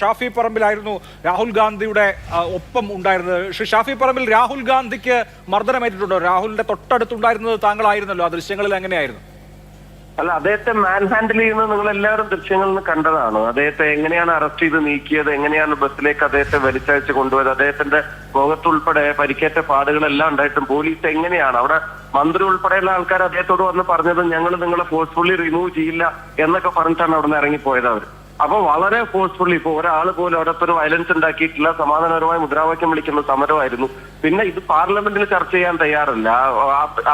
ഷാഫി പറമ്പിലായിരുന്നു രാഹുൽ ഗാന്ധിയുടെ ഒപ്പം ഉണ്ടായിരുന്നത്. ശ്രീ ഷാഫി പറമ്പിൽ, രാഹുൽ ഗാന്ധിക്ക് മർദ്ദനമേറ്റിട്ടുണ്ടോ? രാഹുലിന്റെ തൊട്ടടുത്തുണ്ടായിരുന്നത് താങ്കളായിരുന്നല്ലോ. ആ ദൃശ്യങ്ങളിൽ എങ്ങനെയായിരുന്നു? അല്ല, അദ്ദേഹത്തെ മാൻ ഹാൻഡിൽ ചെയ്യുന്നത് നിങ്ങൾ എല്ലാവരും ദൃശ്യങ്ങളിൽ നിന്ന് കണ്ടതാണ്. അദ്ദേഹത്തെ എങ്ങനെയാണ് അറസ്റ്റ് ചെയ്ത് നീക്കിയത്, എങ്ങനെയാണ് ബസ്സിലേക്ക് അദ്ദേഹത്തെ വലിച്ചയച്ച് കൊണ്ടുപോയത്, അദ്ദേഹത്തിന്റെ മുഖത്തുൾപ്പെടെ പരിക്കേറ്റ പാടുകളെല്ലാം ഉണ്ടായിട്ടും പോലീസ് എങ്ങനെയാണ് അവിടെ മന്ത്രി ഉൾപ്പെടെയുള്ള ആൾക്കാർ അദ്ദേഹത്തോട് വന്ന് പറഞ്ഞത് ഞങ്ങൾ നിങ്ങളെ ഫോഴ്സ്ഫുള്ളി റിമൂവ് ചെയ്യില്ല എന്നൊക്കെ പറഞ്ഞിട്ടാണ് അവിടെ നിന്ന് ഇറങ്ങിപ്പോയത് അവർ. അപ്പൊ വളരെ ഫോഴ്സ്ഫുള്ളി ഇപ്പൊ ഒരാൾ പോലും അവിടത്തൊരു വയലൻസ് ഉണ്ടാക്കിയിട്ടില്ല, സമാധാനപരമായ മുദ്രാവാക്യം വിളിക്കുന്ന സമരമായിരുന്നു. പിന്നെ ഇത് പാർലമെന്റിൽ ചർച്ച ചെയ്യാൻ തയ്യാറല്ല.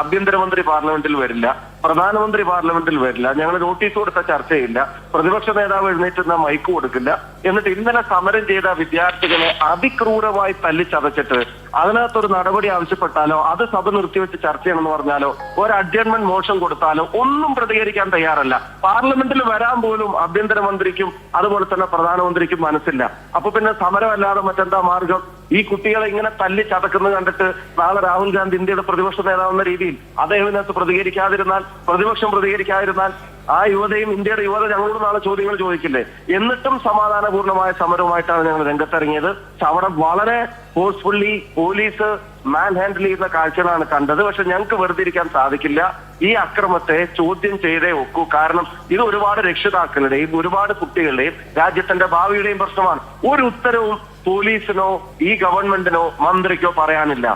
ആഭ്യന്തരമന്ത്രി പാർലമെന്റിൽ വരില്ല, പ്രധാനമന്ത്രി പാർലമെന്റിൽ വരില്ല, ഞങ്ങൾ നോട്ടീസ് കൊടുത്ത ചർച്ചയില്ല, പ്രതിപക്ഷ നേതാവ് എഴുന്നേറ്റുന്ന മൈക്ക് കൊടുക്കില്ല. എന്നിട്ട് ഇന്നലെ സമരം ചെയ്ത വിദ്യാർത്ഥികളെ അതിക്രൂരമായി തല്ലിച്ചതച്ചിട്ട് അതിനകത്തൊരു നടപടി ആവശ്യപ്പെട്ടാലോ, അത് സഭ നിർത്തിവെച്ച് ചർച്ച ചെയ്യണമെന്ന് പറഞ്ഞാലോ, ഒരു അഡ്ജർമെന്റ് മോഷൻ കൊടുത്താലോ ഒന്നും പ്രതികരിക്കാൻ തയ്യാറല്ല. പാർലമെന്റിൽ വരാൻ പോലും ആഭ്യന്തരമന്ത്രിക്കും അതുപോലെ തന്നെ പ്രധാനമന്ത്രിക്കും മനസ്സില്ല. അപ്പൊ പിന്നെ സമരമല്ലാതെ മറ്റെന്താ മാർഗം? ഈ കുട്ടികളെ ഇങ്ങനെ തല്ലി ചതക്കുന്നത് കണ്ടിട്ട് നാളെ രാഹുൽ ഗാന്ധി ഇന്ത്യയുടെ പ്രതിപക്ഷ നേതാവെന്ന രീതിയിൽ അദ്ദേഹം ഇതിനകത്ത് പ്രതികരിക്കാതിരുന്നാൽ, പ്രതിപക്ഷം പ്രതികരിക്കാതിരുന്നാൽ ആ യുവതയും ഇന്ത്യയുടെ യുവത ഞങ്ങളോട് നാളെ ചോദ്യങ്ങൾ ചോദിക്കില്ലേ? എന്നിട്ടും സമാധാനപൂർണമായ സമരവുമായിട്ടാണ് ഞങ്ങൾ രംഗത്തിറങ്ങിയത്. അവിടെ വളരെ ഫോഴ്സ്ഫുള്ളി പോലീസ് മാൻ ഹാൻഡിൽ ചെയ്യുന്ന കാഴ്ചകളാണ് കണ്ടത്. പക്ഷെ ഞങ്ങൾക്ക് വെറുതെ ഇരിക്കാൻ സാധിക്കില്ല. ഈ അക്രമത്തെ ചോദ്യം ചെയ്തേ ഒക്കൂ. കാരണം ഇത് ഒരുപാട് രക്ഷിതാക്കളുടെയും ഒരുപാട് കുട്ടികളുടെയും രാജ്യത്തിന്റെ ഭാവിയുടെയും പ്രശ്നമാണ്. ഒരു ഉത്തരവും പോലീസിനോ ഈ ഗവൺമെന്റിനോ മന്ത്രിക്കോ പറയാനില്ല.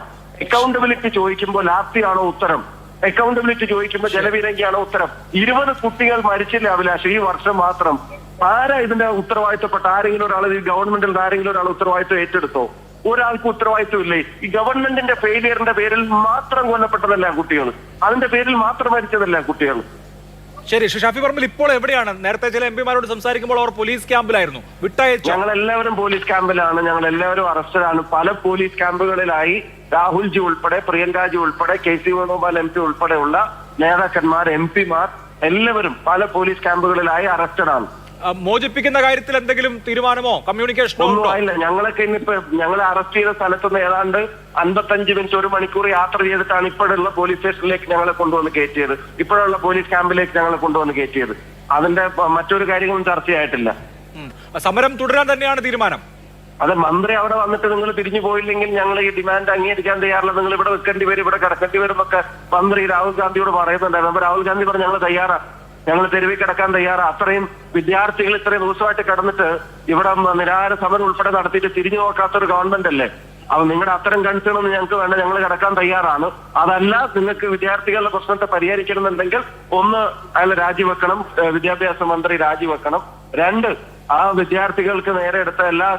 അക്കൗണ്ടബിലിറ്റി ചോദിക്കുമ്പോൾ ലാത്തിയാണോ ഉത്തരം? അക്കൗണ്ടബിലിറ്റി ചോദിക്കുമ്പോൾ ജലവിരങ്കിയാണോ ഉത്തരം? 20 കുട്ടികൾ മരിച്ചില്ല അഭിലാഷ് ഈ വർഷം മാത്രം. ആരാ ഇതിന്റെ ഉത്തരവാദിത്തപ്പെട്ട? ആരെങ്കിലും ഒരാൾ ഈ ഗവൺമെന്റിൽ ആരെങ്കിലും ഒരാൾ ഉത്തരവാദിത്തം ഏറ്റെടുത്തോ? ഒരാൾക്ക് ഉത്തരവാദിത്വം ഇല്ലേ? ഈ ഗവൺമെന്റിന്റെ ഫെയിലിയറിന്റെ പേരിൽ മാത്രം കൊല്ലപ്പെട്ടതല്ല കുട്ടികൾ, അതിന്റെ പേരിൽ മാത്രം മരിച്ചതല്ല കുട്ടികൾ. ശരി, ഷാഫി പറമ്പിൽ ഇപ്പോൾ എവിടെയാണ്? നേരത്തെ ചില എംപിമാരോട് സംസാരിക്കുമ്പോൾ അവർ പോലീസ് ക്യാമ്പിലായിരുന്നു, വിട്ടയച്ചു. ഞങ്ങൾ എല്ലാവരും പോലീസ് ക്യാമ്പിലാണ്, ഞങ്ങൾ എല്ലാവരും അറസ്റ്റിലാണ്. പല പോലീസ് ക്യാമ്പുകളിലായി രാഹുൽജി ഉൾപ്പെടെ, പ്രിയങ്കാജി ഉൾപ്പെടെ, KC വേണുഗോപാൽ MP ഉൾപ്പെടെയുള്ള നേതാക്കന്മാർ, MP മാർ എല്ലാവരും പല പോലീസ് ക്യാമ്പുകളിലായി അറസ്റ്റഡാണ്. മോചിപ്പിക്കുന്ന കാര്യത്തിൽ എന്തെങ്കിലും തീരുമാനമോ കമ്മ്യൂണിക്കേഷനോ ഉണ്ടോ? ഇല്ല, ഞങ്ങളൊക്കെ ഇന്നിപ്പോ ഞങ്ങളെ അറസ്റ്റ് ചെയ്ത സ്ഥലത്തുനിന്ന് ഏതാണ്ട് 55 മിനിറ്റ് 1 മണിക്കൂർ യാത്ര ചെയ്തിട്ടാണ് ഇപ്പോഴുള്ള പോലീസ് സ്റ്റേഷനിലേക്ക് ഞങ്ങളെ കൊണ്ടുവന്ന് കയറ്റിയത്, ഇപ്പോഴുള്ള പോലീസ് ക്യാമ്പിലേക്ക് ഞങ്ങളെ കൊണ്ടുവന്ന് കയറ്റിയത്. അതിന്റെ മറ്റൊരു കാര്യങ്ങളും ചർച്ചയായിട്ടില്ല. സമരം തുടരാൻ തന്നെയാണ് തീരുമാനം. അതെ, മന്ത്രി അവിടെ വന്നിട്ട് നിങ്ങൾ തിരിഞ്ഞു പോയില്ലെങ്കിൽ ഞങ്ങൾ ഈ ഡിമാൻഡ് അംഗീകരിക്കാൻ തയ്യാറില്ല, നിങ്ങൾ ഇവിടെ വെക്കേണ്ടി വരും, ഇവിടെ കിടക്കേണ്ടി വരും എന്നൊക്കെ മന്ത്രി രാഹുൽ ഗാന്ധിയോട് പറയുന്നുണ്ടായിരുന്നു. അപ്പൊ രാഹുൽ ഗാന്ധി പറഞ്ഞു ഞങ്ങൾ തയ്യാറാ, ഞങ്ങൾ തെരുവിൽ കിടക്കാൻ തയ്യാറാ. അത്രയും വിദ്യാർത്ഥികൾ ഇത്രയും ദിവസമായിട്ട് കിടന്നിട്ട് ഇവിടെ നിരാഹാര സമരം ഉൾപ്പെടെ നടത്തിയിട്ട് തിരിഞ്ഞു നോക്കാത്തൊരു ഗവൺമെന്റ് അല്ലേ? അപ്പൊ നിങ്ങളുടെ അത്തരം കൺസേൺ ഒന്നും ഞങ്ങൾക്ക് വേണ്ട, ഞങ്ങൾ കിടക്കാൻ തയ്യാറാണ്. അതല്ല, നിങ്ങൾക്ക് വിദ്യാർത്ഥികളുടെ പ്രശ്നത്തെ പരിഹരിക്കണമെന്നുണ്ടെങ്കിൽ ഒന്ന് അയാൾ രാജിവെക്കണം, വിദ്യാഭ്യാസ മന്ത്രി രാജിവെക്കണം. 2, ആ വിദ്യാർത്ഥികൾക്ക് നേരെ എടുത്ത എല്ലാ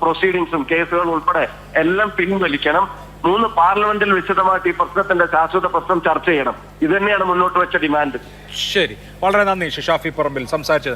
പ്രൊസീഡിങ്സും കേസുകളും ഉൾപ്പെടെ എല്ലാം പിൻവലിക്കണം. 3, പാർലമെന്റിൽ വിശദമായിട്ട് ഈ പ്രശ്നത്തിന്റെ ശാശ്വത പ്രശ്നം ചർച്ച ചെയ്യണം. ഇത് തന്നെയാണ് മുന്നോട്ട് വെച്ച ഡിമാൻഡ്. ശരി, വളരെ നന്ദി ഷാഫി പറമ്പിൽ സംസാരിച്ചത്.